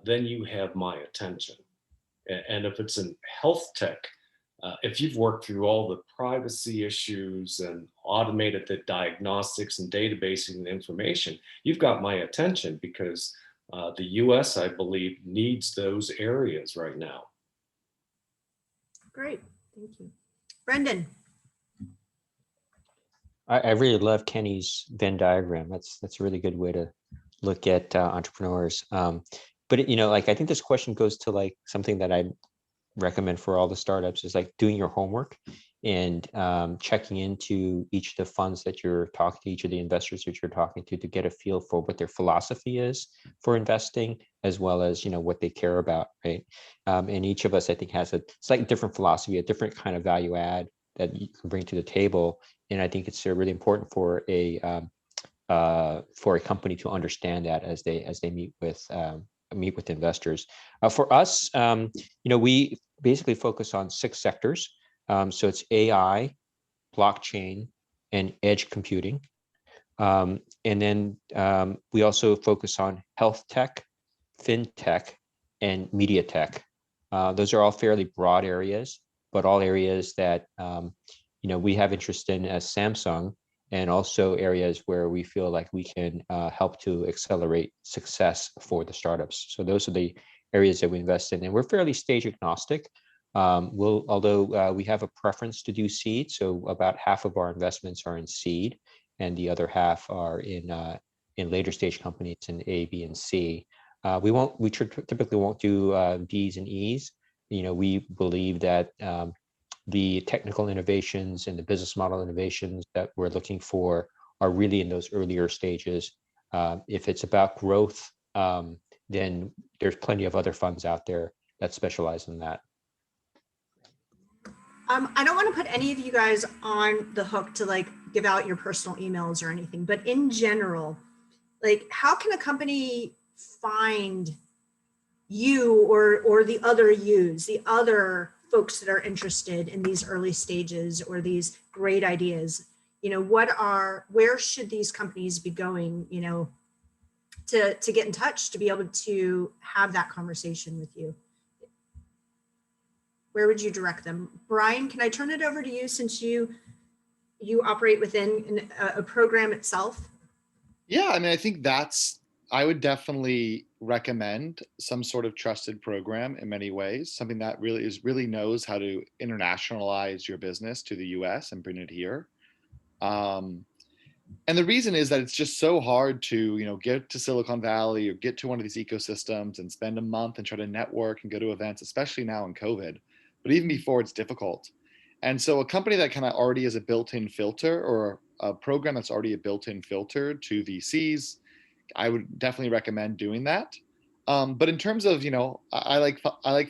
then you have my attention. And if it's in health tech, if you've worked through all the privacy issues and automated the diagnostics and databasing and information, you've got my attention, because the US, I believe, needs those areas right now. Great, thank you. Brendan. I really love Kenny's Venn diagram. That's a really good way to look at entrepreneurs. But I think this question goes to like something that I recommend for all the startups, is like doing your homework and checking into each of the funds that you're talking to, each of the investors that you're talking to get a feel for what their philosophy is for investing, as well as what they care about, right? And each of us, I think, has a slightly different philosophy, a different kind of value add that you can bring to the table. And I think it's really important for a company to understand that as they meet with investors. For us, we basically focus on 6 sectors. So it's AI, blockchain, and edge computing. And then we also focus on health tech, fintech, and media tech. Those are all fairly broad areas. but all areas that we have interest in as Samsung, and also areas where we feel like we can help to accelerate success for the startups. So those are the areas that we invest in, and we're fairly stage agnostic. Although we have a preference to do seed, so about half of our investments are in seed, and the other half are in later stage companies in A, B, and C. We typically won't do Ds and Es. We believe that the technical innovations and the business model innovations that we're looking for are really in those earlier stages. If it's about growth, then there's plenty of other funds out there that specialize in that. I don't want to put any of you guys on the hook to like give out your personal emails or anything, but in general, like how can a company find you or the other yous, the other folks that are interested in these early stages or these great ideas? Where should these companies be going, to get in touch, to be able to have that conversation with you? Where would you direct them? Brian, can I turn it over to you since you operate within a program itself? Yeah, I mean, I think I would definitely recommend some sort of trusted program in many ways, something that really knows how to internationalize your business to the US and bring it here. And the reason is that it's just so hard to, get to Silicon Valley or get to one of these ecosystems and spend a month and try to network and go to events, especially now in COVID. But even before, it's difficult. And so a company that kind of already has a built-in filter, or a program that's already a built-in filter to VCs, I would definitely recommend doing that. But in terms of, I like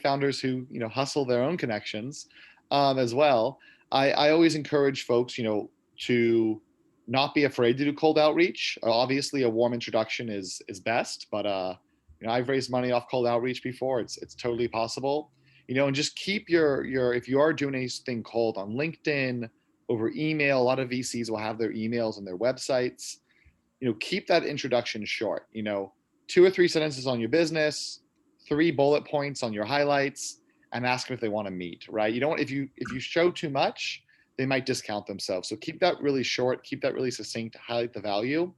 founders who, hustle their own connections as well. I always encourage folks, to not be afraid to do cold outreach. Obviously, a warm introduction is best, but I've raised money off cold outreach before. It's totally possible. And just keep your if you are doing anything cold on LinkedIn, over email, a lot of VCs will have their emails on their websites. Keep that introduction short. 2 or 3 sentences on your business, 3 bullet points on your highlights, and ask them if they want to meet. Right? You don't. If you show too much, they might discount themselves. So keep that really short. Keep that really succinct to highlight the value.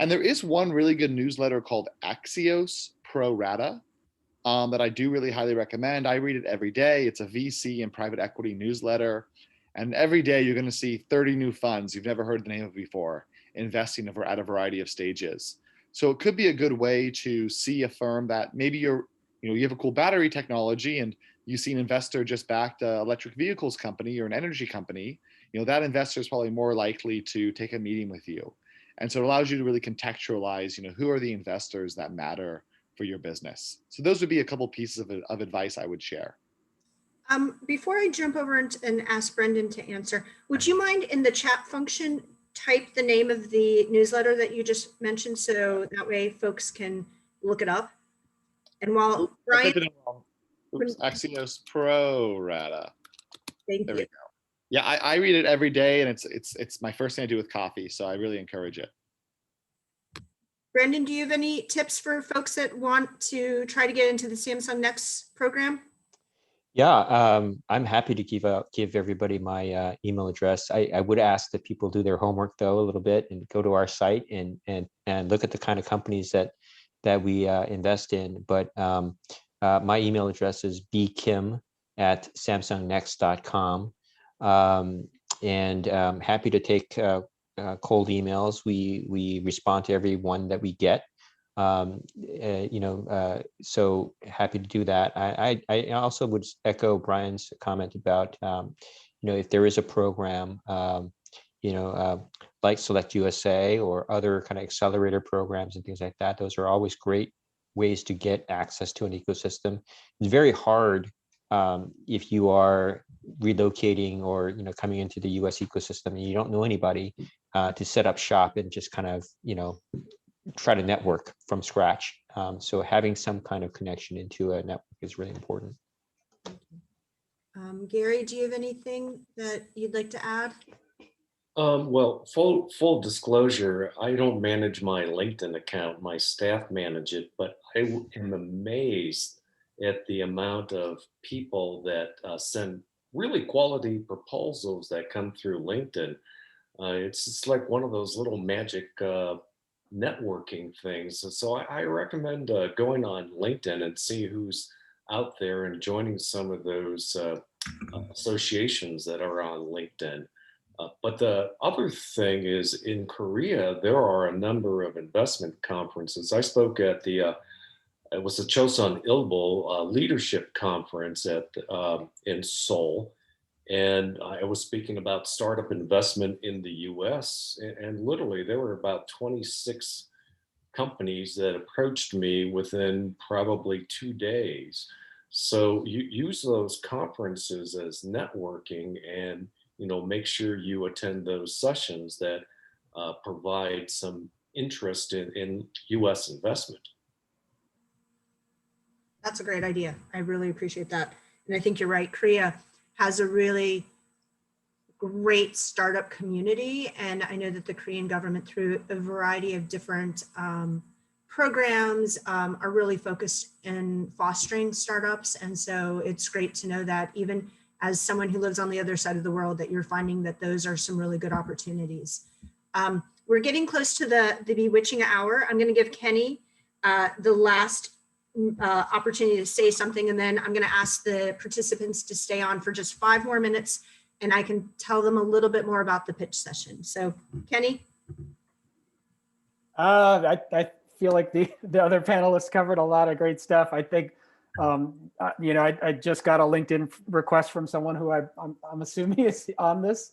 And there is one really good newsletter called Axios Pro Rata that I do really highly recommend. I read it every day. It's a VC and private equity newsletter. And every day you're going to see 30 new funds you've never heard the name of before investing at a variety of stages. So it could be a good way to see a firm that maybe you have a cool battery technology and you see an investor just backed an electric vehicles company or an energy company. That investor is probably more likely to take a meeting with you. And so it allows you to really contextualize, who are the investors that matter for your business. So those would be a couple pieces of advice I would share. Before I jump over and ask Brendan to answer, would you mind in the chat function type the name of the newsletter that you just mentioned, so that way folks can look it up? And while Brian, Axios Pro Rata. Thank There you. we go. Yeah, I read it every day, and it's my first thing I do with coffee, so I really encourage it. Brendan, do you have any tips for folks that want to try to get into the Samsung Next program? Yeah, I'm happy to give everybody my email address. I would ask that people do their homework though a little bit and go to our site and look at the kind of companies that we invest in. But my email address is bkim@samsungnext.com, and happy to take cold emails. We respond to every one that we get. So happy to do that. I also would echo Brian's comment about, if there is a program, like SelectUSA or other kind of accelerator programs and things like that. Those are always great ways to get access to an ecosystem. It's very hard if you are relocating or coming into the US ecosystem and you don't know anybody, to set up shop and just kind of try to network from scratch. So having some kind of connection into a network is really important. Gary, do you have anything that you'd like to add? Well, full disclosure, I don't manage my LinkedIn account. My staff manage it, but I am amazed at the amount of people that send really quality proposals that come through LinkedIn. It's like one of those little magic networking things. So I recommend going on LinkedIn and see who's out there and joining some of those associations that are on LinkedIn. But the other thing is in Korea, there are a number of investment conferences. I spoke at it was the Chosun Ilbo Leadership Conference in Seoul. And I was speaking about startup investment in the US. And literally, there were about 26 companies that approached me within probably 2 days. So you use those conferences as networking, and make sure you attend those sessions that provide some interest in US investment. That's a great idea. I really appreciate that. And I think you're right. Korea has a really great startup community. And I know that the Korean government, through a variety of different programs, are really focused in fostering startups. And so it's great to know that even as someone who lives on the other side of the world, that you're finding that those are some really good opportunities. We're getting close to the bewitching hour. I'm going to give Kenny the last opportunity to say something, and then I'm going to ask the participants to stay on for just 5 more minutes, and I can tell them a little bit more about the pitch session. So, Kenny? I feel like the other panelists covered a lot of great stuff. I think, I just got a LinkedIn request from someone who I'm assuming is on this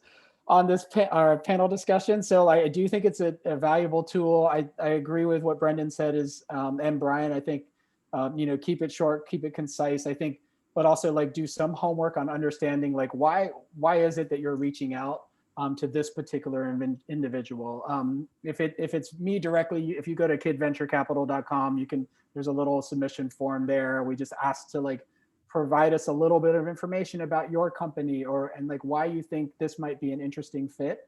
panel discussion. So I do think it's a valuable tool. I agree with what Brendan said and Brian. I think, keep it short, keep it concise. I think, but also like do some homework on understanding like why is it that you're reaching out to this particular individual. If it's me directly, if you go to kidventurecapital.com, there's a little submission form there. We just ask to like provide us a little bit of information about your company and like why you think this might be an interesting fit.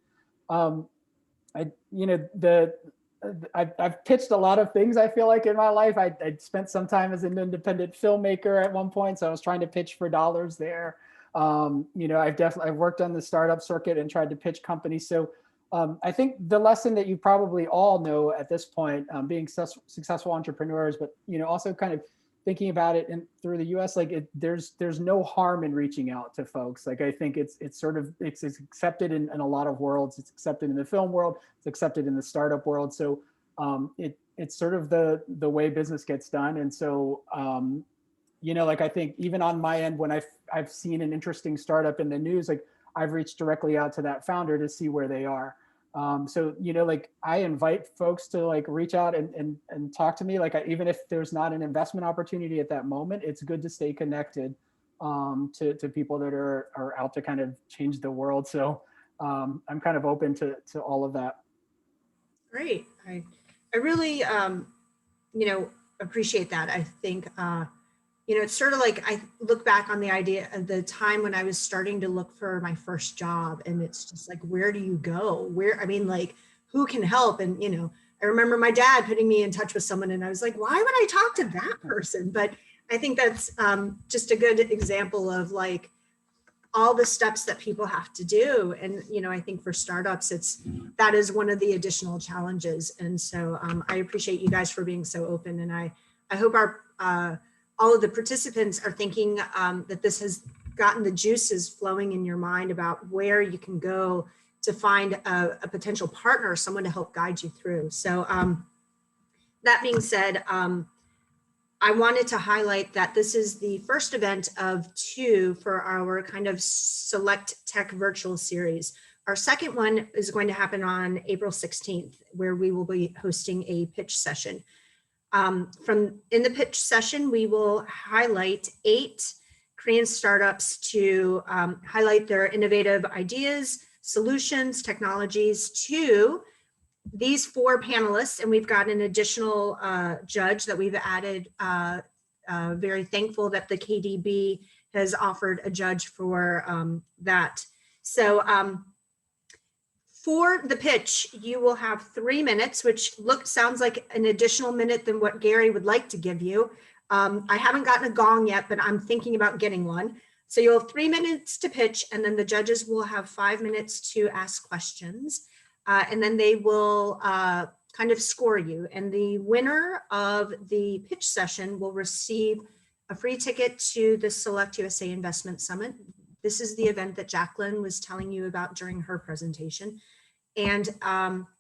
I've pitched a lot of things, I feel like, in my life. I spent some time as an independent filmmaker at one point, so I was trying to pitch for dollars there. I've worked on the startup circuit and tried to pitch companies. So I think the lesson that you probably all know at this point, being successful entrepreneurs, but also kind of thinking about it through the US, like there's no harm in reaching out to folks. Like I think it's accepted in a lot of worlds. It's accepted in the film world. It's accepted in the startup world. So it's sort of the way business gets done. And so like I think even on my end, when I've seen an interesting startup in the news, like I've reached directly out to that founder to see where they are. So like I invite folks to like reach out and talk to me. Like even if there's not an investment opportunity at that moment, it's good to stay connected to people that are out to kind of change the world. So I'm kind of open to all of that. Great. I really appreciate that. I think it's sort of like I look back on the idea of the time when I was starting to look for my first job, and it's just like, where do you go? Who can help? And, I remember my dad putting me in touch with someone, and I was like, why would I talk to that person? But I think that's just a good example of like all the steps that people have to do. And, I think for startups, that is one of the additional challenges. And so I appreciate you guys for being so open. And I hope all of the participants are thinking that this has gotten the juices flowing in your mind about where you can go to find a potential partner, someone to help guide you through. So that being said, I wanted to highlight that this is the first event of 2 for our kind of SelectTech virtual series. Our second one is going to happen on April 16th, where we will be hosting a pitch session. In the pitch session, we will highlight 8 Korean startups to highlight their innovative ideas, solutions, technologies to these 4 panelists. And we've got an additional judge that we've added. Very thankful that the KDB has offered a judge for that. So for the pitch, you will have 3 minutes, which sounds like an additional minute than what Gary would like to give you. I haven't gotten a gong yet, but I'm thinking about getting one. So you'll have 3 minutes to pitch, and then the judges will have 5 minutes to ask questions. And then they will kind of score you. And the winner of the pitch session will receive a free ticket to the SelectUSA Investment Summit. This is the event that Jacqueline was telling you about during her presentation. And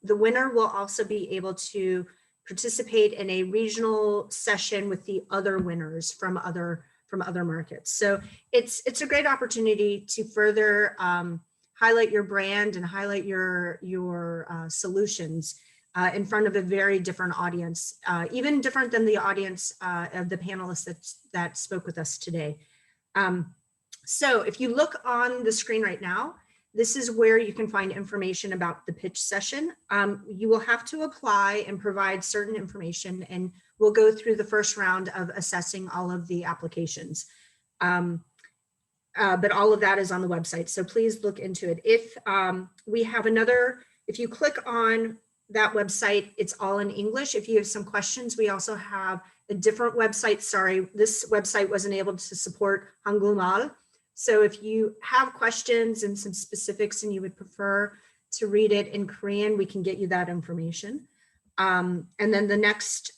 the winner will also be able to participate in a regional session with the other winners from other markets. So it's a great opportunity to further highlight your brand and highlight your solutions in front of a very different audience, even different than the audience of the panelists that spoke with us today. So if you look on the screen right now, this is where you can find information about the pitch session. You will have to apply and provide certain information, and we'll go through the first round of assessing all of the applications. But all of that is on the website, so please look into it. If we have another, if you click on that website, it's all in English. If you have some questions, we also have a different website. Sorry, this website wasn't able to support Hangulmal. So if you have questions and some specifics and you would prefer to read it in Korean, we can get you that information. And then the next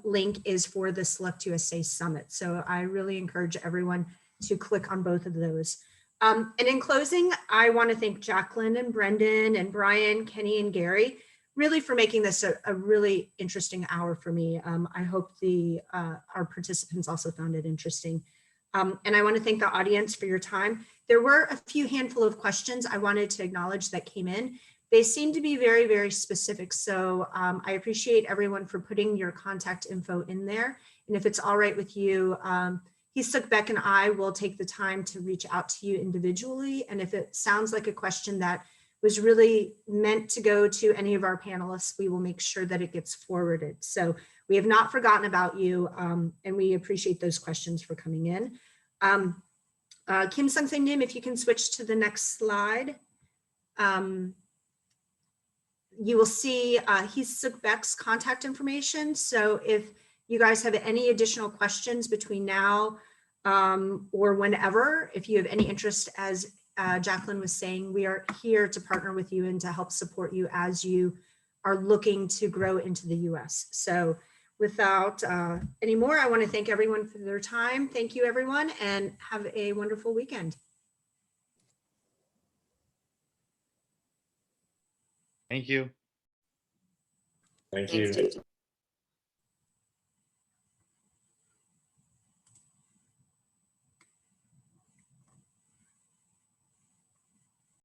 link is for the SelectUSA Summit. So I really encourage everyone to click on both of those. And in closing, I want to thank Jacqueline and Brendan and Brian, Kenny and Gary, really for making this a really interesting hour for me. I hope our participants also found it interesting. And I want to thank the audience for your time. There were a few handful of questions I wanted to acknowledge that came in. They seem to be very, very specific. So I appreciate everyone for putting your contact info in there. And if it's all right with you, Hisuk Beck and I will take the time to reach out to you individually. And if it sounds like a question that was really meant to go to any of our panelists, we will make sure that it gets forwarded. So we have not forgotten about you, and we appreciate those questions for coming in. Kim Sung-Sae Nim, if you can switch to the next slide. You will see Hisuk Beck's contact information. So if you guys have any additional questions between now or whenever, if you have any interest, as Jacqueline was saying, we are here to partner with you and to help support you as you are looking to grow into the US. So without any more, I want to thank everyone for their time. Thank you, everyone, and have a wonderful weekend. Thank you. Thank Thanks, you. Jacqueline.